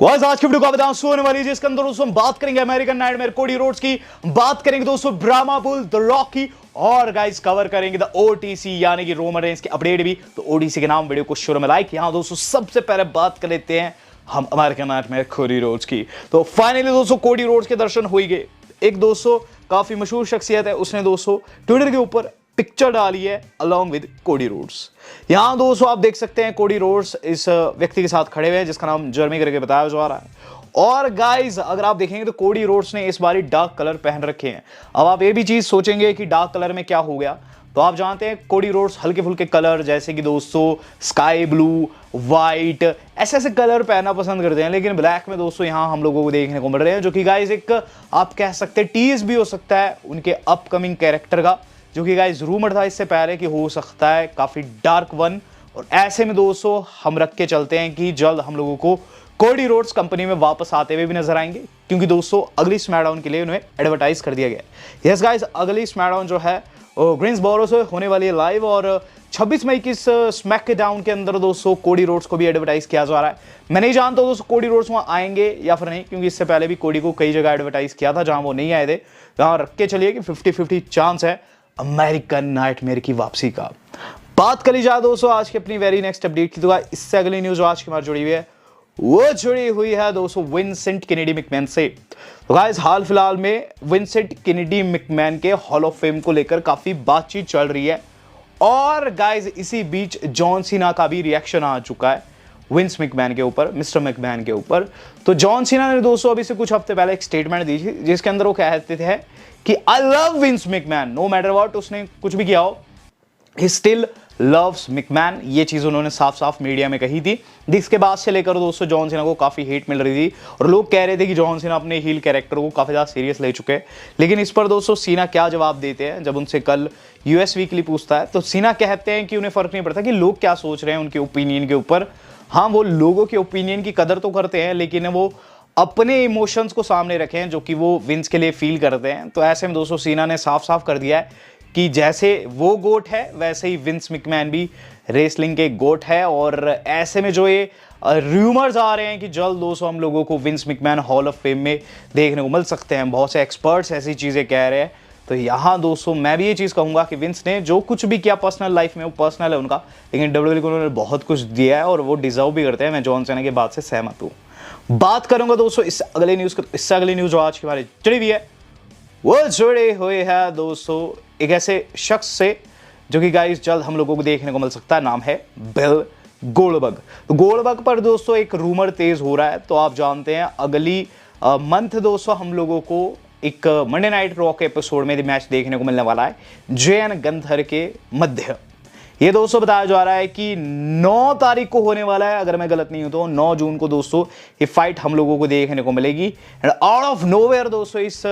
आज की वीडियो को बताऊं सोने वाली जिसके अंदर दोस्तों हम बात करेंगे अमेरिकन नाइटमेयर कोडी रोड्स की, बात करेंगे दोस्तों ब्रामा बुल द रॉक की, और गाइस कवर करेंगे द ओटीसी यानी कि रोमन रेंज की अपडेट भी। तो ओटीसी के नाम वीडियो को शुरू में लाइक। यहां दोस्तों सबसे पहले बात कर लेते हैं हम अमेरिकन नाइटमेयर कोडी रोड्स की। तो फाइनली दोस्तों कोडी रोड्स के दर्शन हो ही गए। एक दोस्तों काफी मशहूर शख्सियत है, उसने दोस्तों ट्विटर के ऊपर पिक्चर डाली है अलॉन्ग विद कोडी रोड्स। यहां दोस्तों आप देख सकते हैं कोडी रोड्स इस व्यक्ति के साथ खड़े हुए हैं जिसका नाम जर्मी करके बताया जा रहा है। और गाइस अगर आप देखेंगे तो कोडी रोड्स ने इस बारी डार्क कलर पहन रखे हैं। अब आप ये भी चीज सोचेंगे कि डार्क कलर में क्या हो गया, तो आप जानते हैं कोडी रोड्स हल्के फुल्के कलर जैसे कि दोस्तों स्काई ब्लू, वाइट, ऐसे ऐसे कलर पहनना पसंद करते हैं, लेकिन ब्लैक में दोस्तों यहां हम लोगों को देखने को मिल रहे हैं, जो कि गाइस एक आप कह सकते हैं टीज भी हो सकता है उनके अपकमिंग कैरेक्टर का, जो कि गाइस रूमर था इससे पहले कि हो सकता है काफी डार्क वन। और ऐसे में दोस्तों हम रख के चलते हैं कि जल्द हम लोगों को कोडी रोड्स कंपनी में वापस आते हुए भी नजर आएंगे, क्योंकि दोस्तों अगली स्मैकडाउन के लिए उन्हें एडवर्टाइज कर दिया गया है। यस गाइस, अगली स्मैकडाउन जो है ग्रीन्सबोरो से होने वाली है लाइव, और 26 मई की स्मैकडाउन के अंदर दोस्तों कोडी रोड्स को भी एडवर्टाइज किया जा रहा है। मैं नहीं जानता दोस्तों कोडी रोड्स वहां आएंगे या फिर नहीं, क्योंकि इससे पहले भी कोडी को कई जगह एडवर्टाइज किया था जहां वो नहीं आए थे। वहां रख के चलिए कि 50-50 चांस है अमेरिकन नाइटमेयर की वापसी का। बात करी जाए दोस्तों आज की अपनी वेरी नेक्स्ट अपडेट की, तो इससे अगली न्यूज आज की हमारी जुड़ी हुई है, वो जुड़ी हुई है दोस्तों विंसेंट केनेडी मैकमैन से। तो गाइस हाल फिलहाल में विंसेंट केनेडी मैकमैन के हॉल ऑफ फेम को लेकर काफी बातचीत चल रही है, और गाइस इसी बीच जॉन सीना का भी रिएक्शन आ चुका है विंस मैकमैन के ऊपर, मिस्टर मैकमैन के ऊपर। तो जॉन सीना ने दोस्तों अभी से कुछ हफ्ते पहले एक स्टेटमेंट दी थी जिसके अंदर वो कहते थे कि I love Vince McMahon no matter what, उसने कुछ भी किया हो, ही स्टिल लव्स मैकमैन। ये चीज उन्होंने साफ साफ मीडिया में कही थी, जिसके बाद से लेकर दोस्तों जॉन सीना को काफी हेट मिल रही थी, और लोग कह रहे थे कि जॉन सीना अपने हील कैरेक्टर को काफी ज्यादा सीरियस ले चुके हैं। लेकिन इस पर दोस्तों सीना क्या जवाब देते हैं जब उनसे कल यूएस वीकली पूछता है, तो सीना कहते हैं कि उन्हें फर्क नहीं पड़ता कि लोग क्या सोच रहे हैं उनके ओपिनियन के ऊपर। हाँ, वो लोगों के ओपिनियन की कदर तो करते हैं, लेकिन वो अपने इमोशंस को सामने रखें जो कि वो विंस के लिए फील करते हैं। तो ऐसे में दोस्तों सीना ने साफ साफ कर दिया है कि जैसे वो गोट है वैसे ही विंस मैकमैन भी रेसलिंग के गोट है। और ऐसे में जो ये रूमर्स आ रहे हैं कि जल्द दोस्तों हम लोगों को Vince McMahon hall of fame में देखने को मिल सकते हैं, बहुत से एक्सपर्ट्स ऐसी चीज़ें कह रहे हैं। तो यहाँ दोस्तों मैं भी ये चीज़ कहूँगा कि विंस ने जो कुछ भी किया पर्सनल लाइफ में वो पर्सनल है उनका, लेकिन डब्ल्यूडब्ल्यूई को उन्होंने बहुत कुछ दिया है और वो डिजर्व भी करते हैं। मैं जॉन सीना की बात से सहमत हूँ। बात करूंगा दोस्तों इससे अगले न्यूज जो आज की हमारी जुड़ी हुई है, वो जुड़े हुए है दोस्तों एक ऐसे शख्स से जो कि गाइस जल्द हम लोगों को देखने को मिल सकता है, नाम है बिल गोल्डबर्ग। तो गोल्डबर्ग पर दोस्तों एक रूमर तेज हो रहा है। तो आप जानते हैं अगली मंथ दोस्तों हम लोगों को एक मंडे नाइट रॉ के एपिसोड में मैच देखने को मिलने वाला है जयन गंधर के मध्य। ये दोस्तों बताया जा रहा है कि 9 तारीख को होने वाला है, अगर मैं गलत नहीं हूं तो 9 जून को दोस्तों ये फाइट हम लोगों को देखने को मिलेगी। एंड आउट ऑफ नोवेयर दोस्तों इस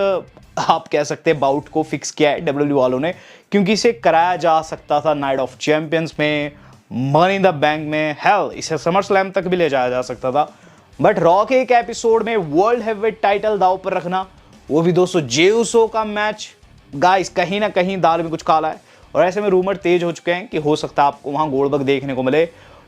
आप कह सकते हैं बाउट को फिक्स किया है डब्ल्यूडब्ल्यूई वालों ने, क्योंकि इसे कराया जा सकता था नाइट ऑफ चैंपियंस में, मनी इन द बैंक में, हेल इसे समर स्लैम तक भी ले जाया जा सकता था। बट रॉ के एक एपिसोड में वर्ल्ड हेवीवेट टाइटल दाव पर रखना, वो भी दोस्तों जे उसो का मैच, गाइस कहीं ना कहीं दाल में कुछ काला है। और ऐसे में रूमर तेज हो चुके हैं कि हो सकता है आपको वहां गोल्डबर्ग देखने को मिले,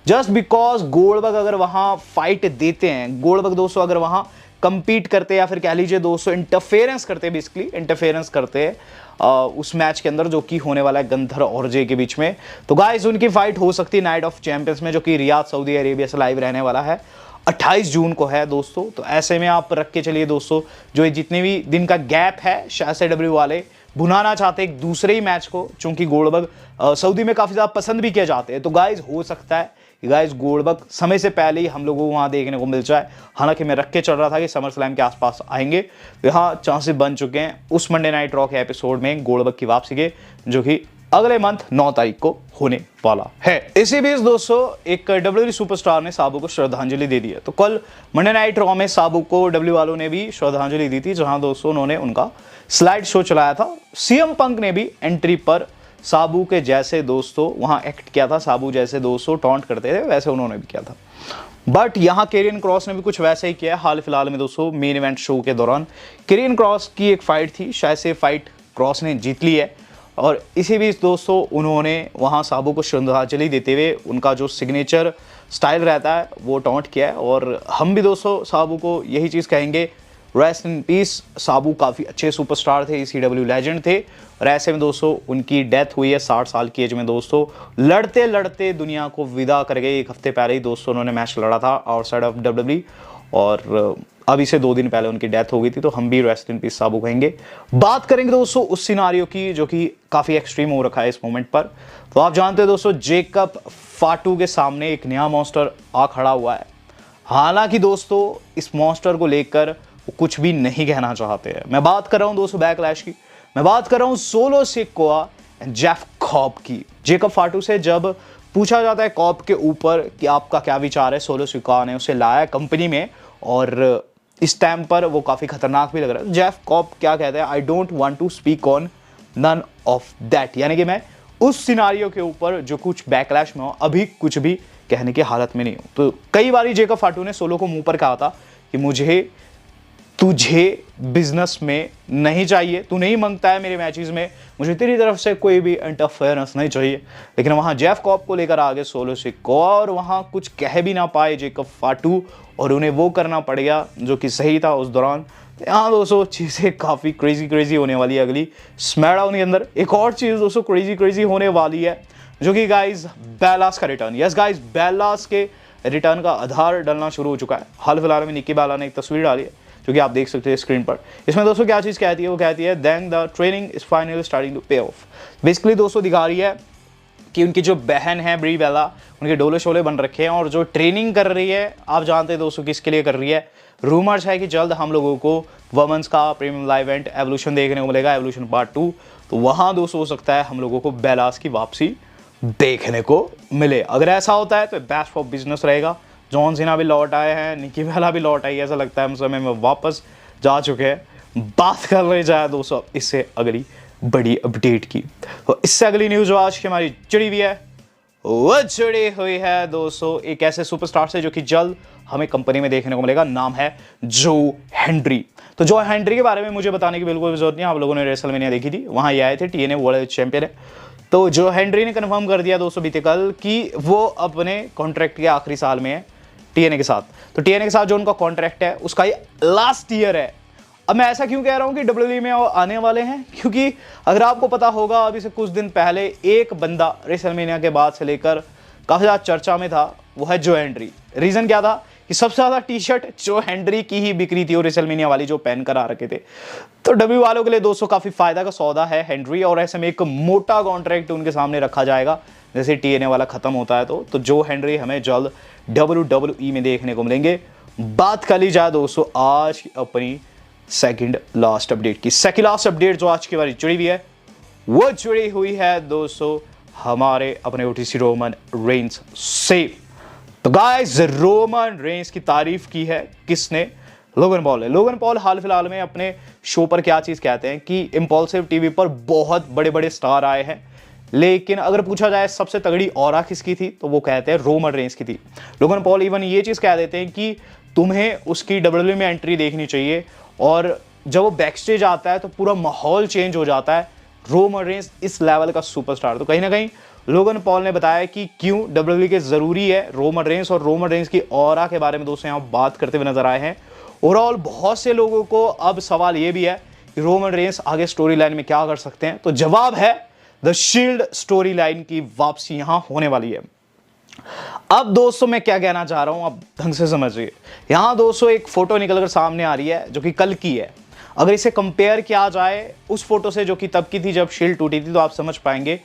जस्ट बिकॉज गोल्डबर्ग अगर वहां फाइट देते हैं, गोल्डबर्ग दोस्तों अगर वहां कंपीट करते हैं या फिर कह लीजिए दोस्तों इंटरफेरेंस करते हैं, बेसिकली इंटरफेरेंस करते हैं उस मैच के अंदर जो कि होने वाला है गंधर और जे के बीच में, तो गाइस उनकी फाइट हो सकती है नाइट ऑफ चैंपियंस में, जो कि रियाद सऊदी अरेबिया से लाइव रहने वाला है 28 जून को है दोस्तों। तो ऐसे में आप रख के चलिए दोस्तों जो जितने भी दिन का गैप है शायद से डब्ल्यू वाले भुनाना चाहते एक दूसरे ही मैच को, चूंकि गोल्डबर्ग सऊदी में काफी ज्यादा पसंद भी किए जाते हैं। तो गाइस हो सकता है कि गाइस गोल्डबर्ग समय से पहले ही हम लोगों को वहां देखने को मिल जाए। हालांकि मैं रख के चल रहा था कि समर स्लैम के आसपास आएंगे, तो यहाँ चांसेस बन चुके हैं उस मंडे नाइट रॉ के एपिसोड में गोल्डबर्ग की वापसी के, जो कि अगले मंथ 9 तारीख को होने वाला है। इसी बीच दोस्तों एक डब्ल्यूडब्ल्यूई सुपरस्टार ने साबू को श्रद्धांजलि दे दी है। तो कल मंडे नाइट रॉ में साबू को डब्ल्यू वालों ने भी श्रद्धांजलि दी थी, जहां दोस्तों उन्होंने उनका स्लाइड शो चलाया था। सीएम पंक ने भी एंट्री पर साबू के जैसे दोस्तों वहां एक्ट किया था, साबू जैसे दोस्तों टॉन्ट करते थे वैसे उन्होंने भी किया था। बट यहाँ केरियन क्रॉस ने भी कुछ वैसे ही किया है। हाल फिलहाल में दोस्तों मेन इवेंट शो के दौरान केरियन क्रॉस की एक फाइट थी, शायद से फाइट क्रॉस ने जीत ली है, और इसी बीच दोस्तों उन्होंने वहाँ साबू को श्रद्धांजलि देते हुए उनका जो सिग्नेचर स्टाइल रहता है वो टॉन्ट किया है। और हम भी दोस्तों साबू को यही चीज़ कहेंगे, रेस्ट इन पीस। साबू काफ़ी अच्छे सुपरस्टार थे, ECW लेजेंड थे, और ऐसे में दोस्तों उनकी डेथ हुई है 60 साल की एज में दोस्तों। लड़ते लड़ते दुनिया को विदा कर गए। एक हफ्ते पहले ही दोस्तों उन्होंने मैच लड़ा था आउटसाइड ऑफ WWE, और अभी से 2 दिन पहले उनकी डेथ हो गई थी। तो हम भी रेस्ट इन पीस साबू कहेंगे। बात करेंगे दोस्तों उस सिनारियो की जो कि काफ़ी एक्सट्रीम हो रखा है इस मोमेंट पर। तो आप जानते हैं दोस्तों जेकब फाटू के सामने एक नया मॉन्स्टर आ खड़ा हुआ है। हालांकि दोस्तों इस मॉन्स्टर को लेकर वो कुछ भी नहीं कहना चाहते हैं। मैं बात कर रहा हूं दोस्तों बैकलैश की, मैं बात कर रहा हूं Solo Sikoa and Jeff Cobb की। जेकब फाटू से जब पूछा जाता है कॉब के ऊपर कि आपका क्या विचार है, सोलो सिकोआ ने उसे लाया कंपनी में और इस टाइम पर वो काफ़ी खतरनाक भी लग रहा है। जेफ कॉब क्या कहता है, I don't want to speak on none of that, यानी कि मैं उस सिनारियो के ऊपर जो कुछ बैकलैश में हो अभी कुछ भी कहने की हालत में नहीं हूँ। तो कई बार जेकब फाटू ने सोलो को मुंह पर कहा था कि तुझे बिजनेस में नहीं चाहिए, तू नहीं मांगता है मेरे मैचेस में, मुझे तेरी तरफ से कोई भी इंटरफेरेंस नहीं चाहिए। लेकिन वहाँ जेफ कॉब को लेकर आ गए सोलो सिकोआ और वहाँ कुछ कह भी ना पाए जेकब फाटू, और उन्हें वो करना पड़ गया जो कि सही था उस दौरान। यहाँ दोस्तों चीज़ें काफ़ी क्रेजी होने वाली है अगली स्मैकडाउन के अंदर। एक और चीज़ दोस्तों क्रेजी होने वाली है जो कि गाइज बेलास का रिटर्न। यस गाइज, बेलास के रिटर्न का आधार डलना शुरू हो चुका है। हाल फिलहाल में निक्की बेला ने एक तस्वीर डाली है जो कि आप देख सकते हैं स्क्रीन पर। इसमें दोस्तों क्या चीज़ कहती है, वो कहती है then the training is finally starting to pay off. Basically दोस्तों दिखा रही है कि उनकी जो बहन है ब्री बेला, उनके डोले शोले बन रखे हैं और जो ट्रेनिंग कर रही है आप जानते हैं दोस्तों किसके लिए कर रही है। रूमर्स है कि जल्द हम लोगों को वुमेन्स का प्रीमियम लाइव इवेंट एवोल्यूशन देखने को मिलेगा, एवोल्यूशन पार्ट 2। तो वहाँ दोस्तों हो सकता है हम लोगों को बेलास की वापसी देखने को मिले। अगर ऐसा होता है तो बेस्ट फॉर बिजनेस रहेगा। जॉन सीना भी लौट आए हैं, निकी बेला भी लौट आई है, ऐसा लगता है हम समय में वापस जा चुके हैं। बात कर रहे जाए दोस्तों इससे अगली बड़ी अपडेट की। तो इससे अगली न्यूज़ जो आज की हमारी जुड़ी हुई है वो जुड़ी हुई है दोस्तों एक ऐसे सुपरस्टार से जो कि जल्द हमें कंपनी में देखने को मिलेगा। नाम है जो हेनरी। तो जो हेनरी के बारे में मुझे बताने की बिल्कुल भी जरूरत नहीं, आप लोगों ने रेसलमेनिया देखी थी, वहाँ ये आए थे, TNA वर्ल्ड चैंपियन है। तो जो हेनरी ने कंफर्म कर दिया दोस्तों बीते कल कि वो अपने कॉन्ट्रैक्ट के आखिरी साल में है TNA के साथ। तो TNA के साथ जो उनका कॉन्ट्रैक्ट है उसका ये लास्ट ईयर है। अब मैं ऐसा क्यों कह रहा हूं कि WWE में आने वाले हैं, क्योंकि अगर आपको पता होगा अभी से कुछ दिन पहले एक बंदा रेसलमेनिया के बाद से लेकर काफ़ी ज़्यादा चर्चा में था, वो है जो हेनरी। रीज़न क्या था कि सबसे ज़्यादा टी-शर्ट जो हेनरी की ही बिक्री थी, और रेसलमेनिया वाली जो पहन कर आ रखे थे। तो WWE वालों के लिए दोस्तों काफ़ी फ़ायदा का सौदा है हेनरी, और ऐसे में एक मोटा कॉन्ट्रैक्ट उनके सामने रखा जाएगा जैसे TNA वाला ख़त्म होता है। तो जो हेनरी हमें जल्द WWE में देखने को मिलेंगे। बात कर ली जाए दोस्तों आज अपनी सेकंड लास्ट अपडेट की। सेकंड लास्ट अपडेट जो आज की बारी जुड़ी हुई है वो जुड़ी हुई है दोस्तों हमारे अपने OTC रोमन रेंस से। तो गाइस रोमन रेंस की तारीफ की है किसने, लोगन पॉल है। लोगन पॉल हाल फिलहाल में अपने शो पर क्या चीज कहते हैं कि इंपल्सिव टीवी पर बहुत बड़े बड़े स्टार आए हैं, लेकिन अगर पूछा जाए सबसे तगड़ी ऑरा किसकी थी तो वो कहते हैं रोमन रेंस की थी। लोगन पॉल इवन ये चीज कह देते हैं कि तुम्हें उसकी WWE में एंट्री देखनी चाहिए, और जब वो बैकस्टेज आता है तो पूरा माहौल चेंज हो जाता है। रोमन रेंस इस लेवल का सुपरस्टार। तो कहीं ना कहीं लोगन पॉल ने बताया कि क्यों WWE के जरूरी है रोमन रेंस, और रोमन रेंस की ऑरा के बारे में दोस्तों यहाँ बात करते हुए नजर आए हैं। ओवरऑल बहुत से लोगों को अब सवाल ये भी है कि रोमन रेंस आगे स्टोरी लाइन में क्या कर सकते हैं। तो जवाब है द शील्ड स्टोरी लाइन की वापसी यहां होने वाली है। अब दोस्तों मैं क्या कहना चाह रहा हूं, आप ढंग से समझिए। यहां दोस्तों एक फोटो निकलकर सामने आ रही है जो कि कल की है। अगर इसे कंपेयर किया जाए उस फोटो से जो कि तब की थी जब शील्ड टूटी थी, तो आप समझ पाएंगे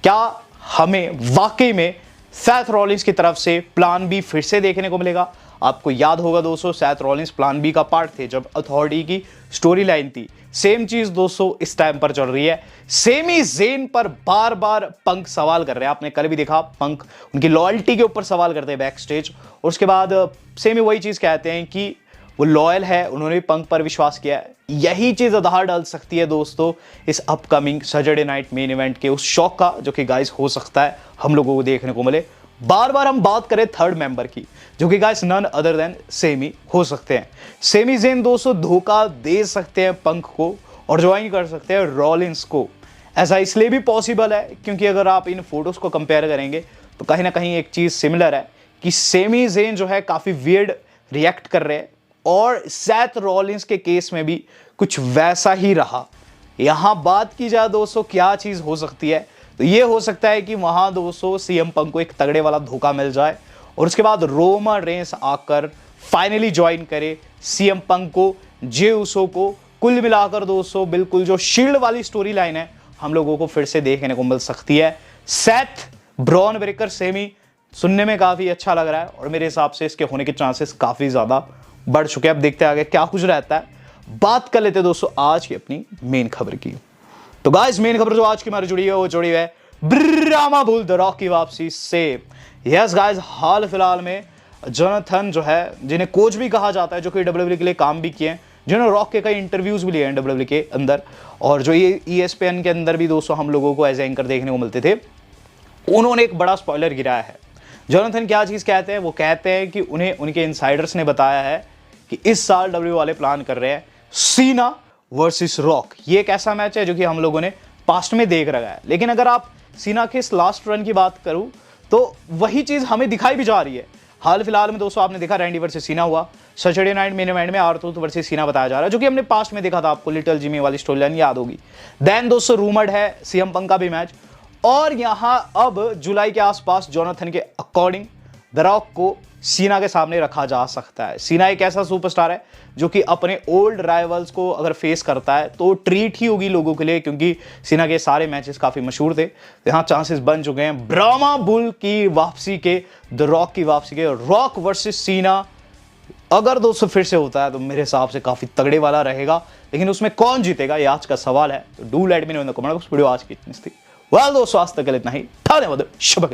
क्या हमें वाकई में सैथ रॉलिंस की तरफ से प्लान बी फिर से देखने को मिलेगा। आपको याद होगा दोस्तों सैथ रॉलिंस प्लान बी का पार्ट थे जब अथॉरिटी की स्टोरी लाइन थी। सेम चीज दोस्तों इस टाइम पर चल रही है। सेमी ज़ेन पर बार बार पंक सवाल कर रहे हैं। आपने कल भी देखा पंक उनकी लॉयल्टी के ऊपर सवाल करते हैं बैक स्टेज, और उसके बाद सेमी वही चीज कहते हैं कि वो लॉयल है, उन्होंने भी पंक पर विश्वास किया है। यही चीज आधार डाल सकती है दोस्तों इस upcoming Saturday night main event के उस शौक का जो कि गाइस हो सकता है हम लोगों को देखने को मिले। बार बार हम बात करें थर्ड मेंबर की जो कि guys none other than Sami हो सकते हैं। सेमी ज़ेन दोस्तों धोखा दे सकते हैं पंक को और ज्वाइन कर सकते हैं रॉलिंस को। ऐसा इसलिए भी पॉसिबल है क्योंकि अगर आप इन फोटोज को कंपेयर करेंगे तो कहीं ना कहीं एक चीज सिमिलर है कि सेमी ज़ेन जो है काफी वियर्ड रिएक्ट कर रहे हैं और सेथ रॉलिंस के केस में भी कुछ वैसा ही रहा। यहां बात की जाए दोस्तों क्या चीज हो सकती है, तो ये हो सकता है कि वहां दोस्तों सीएम पंक को एक तगड़े वाला धोखा मिल जाए और उसके बाद रोमन रेंस आकर फाइनली ज्वाइन करे सीएम पंक को, जे उसो को। कुल मिलाकर दोस्तों बिल्कुल जो शील्ड वाली स्टोरी लाइन है हम लोगों को फिर से देखने को मिल सकती है। सेथ ब्रॉन ब्रेकर सेमी सुनने में काफी अच्छा लग रहा है और मेरे हिसाब से इसके होने के चांसेस काफी ज्यादा बढ़ चुके हैं। अब देखते हैं आगे क्या कुछ रहता है। बात कर लेते हैं दोस्तों आज की अपनी मेन खबर की। तो गाइस मेन खबर जो आज की हमारी जुड़ी है वो जुड़ी है ब्रामा बुल द रॉक की वापसी से। यस गाइस, हाल फिलहाल में जोनाथन जो है, जिन्हें कोच भी कहा जाता है, जो कि डब्ल्यूडब्ल्यूई के लिए काम भी किए हैं, जिन्होंने रॉक के कई इंटरव्यूज भी लिए हैं डब्ल्यूडब्ल्यूई के अंदर, और जो ये ESPN के अंदर भी दोस्तों हम लोगों को एज एंकर देखने को मिलते थे, उन्होंने एक बड़ा स्पॉइलर गिराया है। जोनाथन क्या चीज कहते हैं, वो कहते हैं कि उन्हें उनके इनसाइडर्स ने बताया है कि इस साल डब्ल्यू वाले प्लान कर रहे हैं सीना वर्सेस रॉक। ये एक ऐसा मैच है जो कि हम लोगों ने पास्ट में देख रखा है, लेकिन अगर आप सीना के इस लास्ट रन की बात करूं तो वही चीज हमें दिखाई भी जा रही है। हाल फिलहाल में दोस्तों आपने देखा रैंडी वर्सेस सीना हुआ, सैटरडे नाइट मेन इवेंट में आर्थर वर्सेस सीना बताया जा रहा है, जो कि हमने पास्ट में देखा था, आपको लिटिल जिमी वाली स्टोरी लाइन याद होगी। देन दोस्तों रूमर्ड है सीएम पंक का भी मैच, और यहां अब जुलाई के आसपास जोनाथन के अकॉर्डिंग द रॉक को सीना के सामने रखा जा सकता है। सीना एक ऐसा सुपरस्टार है जो कि अपने ओल्ड राइवल्स को अगर फेस करता है तो ट्रीट ही होगी लोगों के लिए, क्योंकि सीना के सारे मैचेस काफी मशहूर थे। यहां चांसेस बन चुके हैं ब्रामा बुल की वापसी के, द रॉक की वापसी के। रॉक वर्सेस सीना अगर दोस्तों फिर से होता है तो मेरे हिसाब से काफी तगड़े वाला रहेगा, लेकिन उसमें कौन जीतेगा ये आज का सवाल है। तो do let me know in the comment box. Video आज की इतनी थी। वेल दोस्तों आज तक के लिए इतना ही। धन्यवाद। शुभ